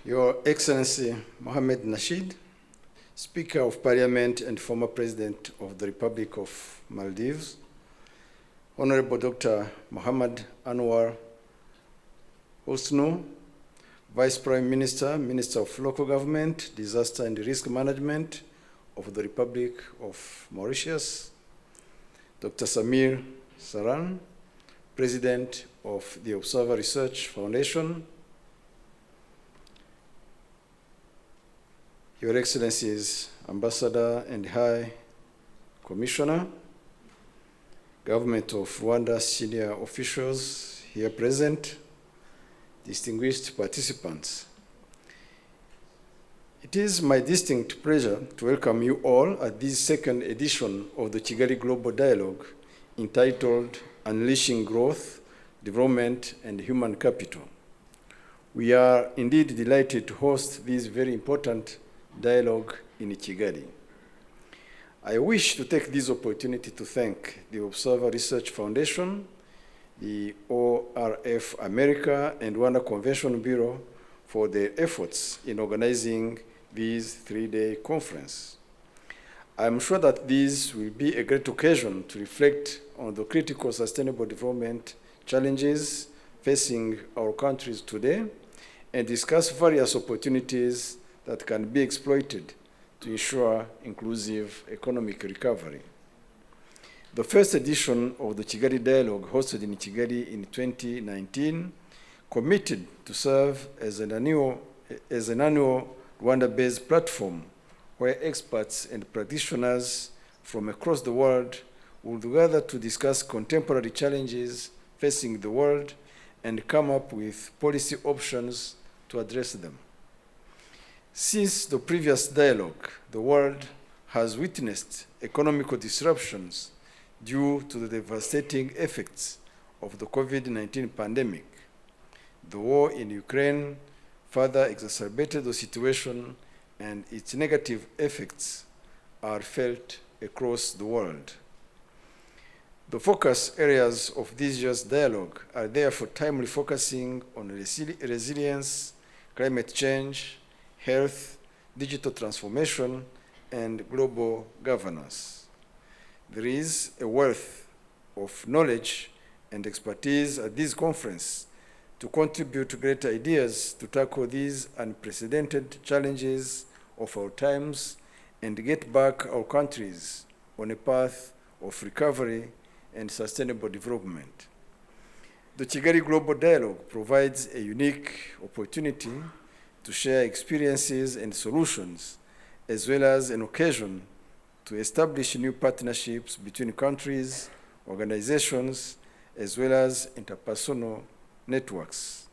Your Excellency Mohamed Nasheed, Speaker of Parliament and former President of the Republic of Maldives, Honorable Dr. Muhammad Anwar Hosnu, Vice Prime Minister, Minister of Local Government, Disaster and Risk Management of the Republic of Mauritius, Dr. Samir Saran, President of the Observer Research Foundation, Your Excellencies, Ambassador and High Commissioner, Government of Rwanda senior officials here present, distinguished participants. It is my distinct pleasure to welcome you all at this second edition of the Kigali Global Dialogue entitled Unleashing Growth, Development and Human Capital. We are indeed delighted to host this very important dialogue in Kigali. I wish to take this opportunity to thank the Observer Research Foundation, the ORF America and Rwanda Convention Bureau for their efforts in organizing this three-day conference. I'm sure that this will be a great occasion to reflect on the critical sustainable development challenges facing our countries today and discuss various opportunities that can be exploited to ensure inclusive economic recovery. The first edition of the Kigali Dialogue, hosted in Kigali in 2019, committed to serve as an annual Rwanda-based platform where experts and practitioners from across the world would gather to discuss contemporary challenges facing the world and come up with policy options to address them. Since the previous dialogue, the world has witnessed economic disruptions due to the devastating effects of the COVID-19 pandemic. The war in Ukraine further exacerbated the situation, and its negative effects are felt across the world. The focus areas of this year's dialogue are therefore timely focusing on resilience, climate change, health, digital transformation, and global governance. There is a wealth of knowledge and expertise at this conference to contribute great ideas to tackle these unprecedented challenges of our times and get back our countries on a path of recovery and sustainable development. The Kigali Global Dialogue provides a unique opportunity to share experiences and solutions, as well as an occasion to establish new partnerships between countries, organizations, as well as interpersonal networks.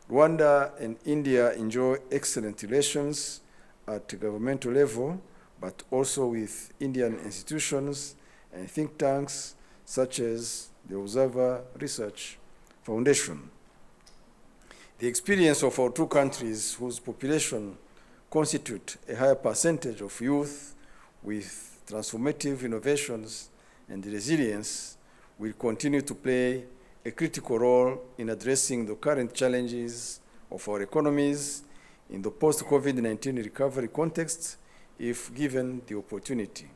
Rwanda and India enjoy excellent relations at governmental level, but also with Indian institutions and think tanks such as the Observer Research Foundation. The experience of our two countries, whose population constitute a higher percentage of youth with transformative innovations and resilience, will continue to play a critical role in addressing the current challenges of our economies in the post-COVID-19 recovery context, if given the opportunity.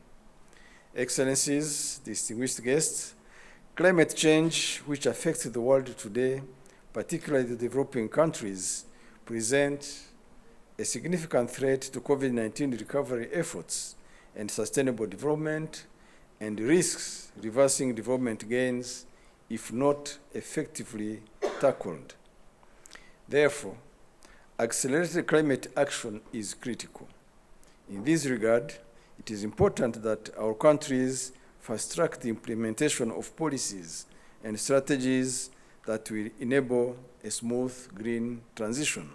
Excellencies, distinguished guests, climate change, which affects the world today, particularly the developing countries, present a significant threat to COVID-19 recovery efforts and sustainable development, and risks reversing development gains if not effectively tackled. Therefore, accelerated climate action is critical. In this regard, it is important that our countries fast-track the implementation of policies and strategies that will enable a smooth green transition.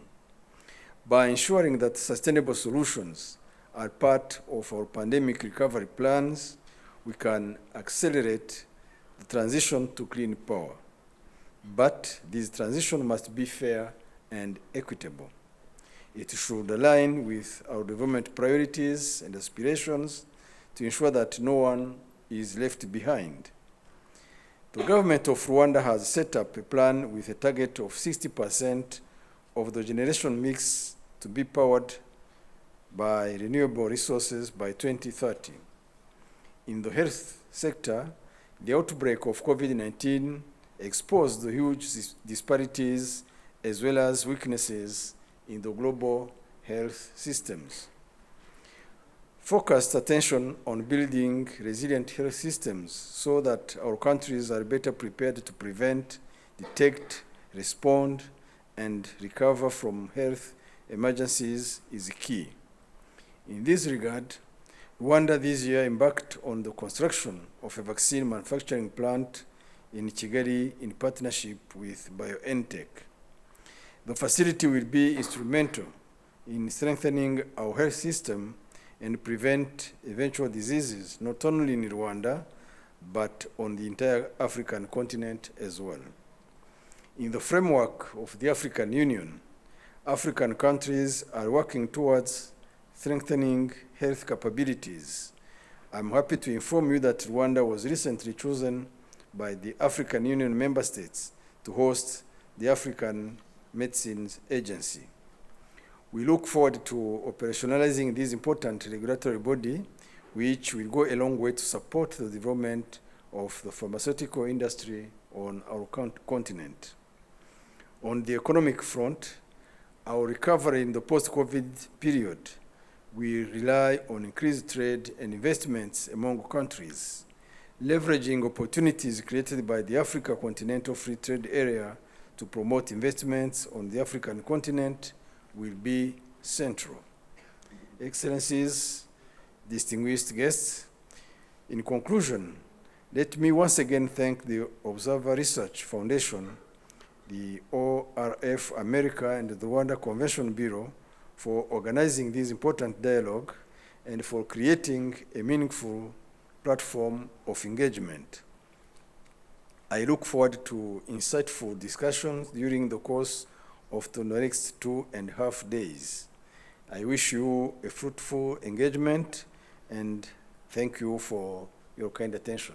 By ensuring that sustainable solutions are part of our pandemic recovery plans, we can accelerate the transition to clean power. But this transition must be fair and equitable. It should align with our development priorities and aspirations to ensure that no one is left behind. The government of Rwanda has set up a plan with a target of 60% of the generation mix to be powered by renewable resources by 2030. In the health sector, the outbreak of COVID-19 exposed the huge disparities as well as weaknesses in the global health systems. Focused attention on building resilient health systems so that our countries are better prepared to prevent, detect, respond, and recover from health emergencies is key. In this regard, Rwanda this year embarked on the construction of a vaccine manufacturing plant in Kigali in partnership with BioNTech. The facility will be instrumental in strengthening our health system and prevent eventual diseases, not only in Rwanda, but on the entire African continent as well. In the framework of the African Union, African countries are working towards strengthening health capabilities. I'm happy to inform you that Rwanda was recently chosen by the African Union member states to host the African Medicines Agency. We look forward to operationalizing this important regulatory body, which will go a long way to support the development of the pharmaceutical industry on our continent. On the economic front, our recovery in the post-COVID period will rely on increased trade and investments among countries. Leveraging opportunities created by the Africa Continental Free Trade Area to promote investments on the African continent will be central. Excellencies, distinguished guests, in conclusion, let me once again thank the Observer Research Foundation, the ORF America, and the Rwanda Convention Bureau for organizing this important dialogue and for creating a meaningful platform of engagement. I look forward to insightful discussions during the course of the next 2.5 days. I wish you a fruitful engagement and thank you for your kind attention.